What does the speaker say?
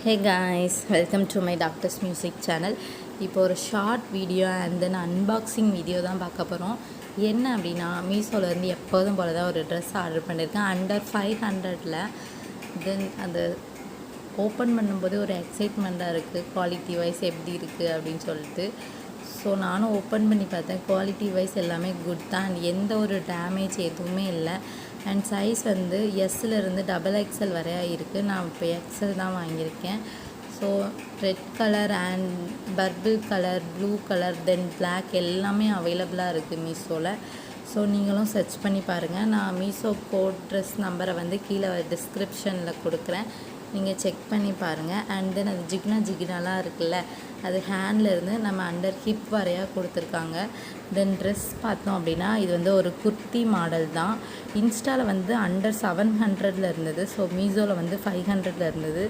Hey guys, welcome to my Doctor's Music channel. இப்போ ஒரு short video and then unboxing video தான் பார்க்க போகிறோம். என்ன அப்படின்னா மீஷோலேருந்து எப்போதும் போல தான் ஒரு ட்ரெஸ் ஆர்டர் பண்ணியிருக்கேன் அண்டர் 500ல். தென் அந்த ஓப்பன் பண்ணும்போது ஒரு எக்ஸைட்மெண்ட்டாக இருக்குது, குவாலிட்டி வைஸ் எப்படி இருக்குது அப்படின்னு சொல்லிட்டு. ஸோ நானும் ஓப்பன் பண்ணி பார்த்தேன். குவாலிட்டி வைஸ் எல்லாமே குட் தான் அண்ட் எந்த ஒரு டேமேஜ் எதுவுமே இல்லை. அண்ட் சைஸ் வந்து எஸ்லேருந்து XXL வரையா இருக்குது. நான் இப்போ எக்ஸல் தான் வாங்கியிருக்கேன். So red colour and purple colour, blue colour, then black எல்லாமே அவைலபிளாக இருக்குது மீஷோவில். ஸோ நீங்களும் சர்ச் பண்ணி பாருங்கள். நான் மீஷோ கோட் ட்ரெஸ் நம்பரை வந்து கீழே டிஸ்கிரிப்ஷனில் கொடுக்குறேன், நீங்கள் செக் பண்ணி பாருங்கள். அண்ட் தென் அது ஜிகினாலாம் இருக்குல்ல, அது ஹேண்ட்லேருந்து நம்ம அண்டர் ஹிப் வரையாக கொடுத்துருக்காங்க. தென் ட்ரெஸ் பார்த்தோம் அப்படின்னா இது வந்து ஒரு குர்த்தி மாடல் தான். இன்ஸ்டாவில் வந்து அண்டர் 700ல் இருந்தது. ஸோ மீஷோவில் வந்து 500ல் இருந்தது.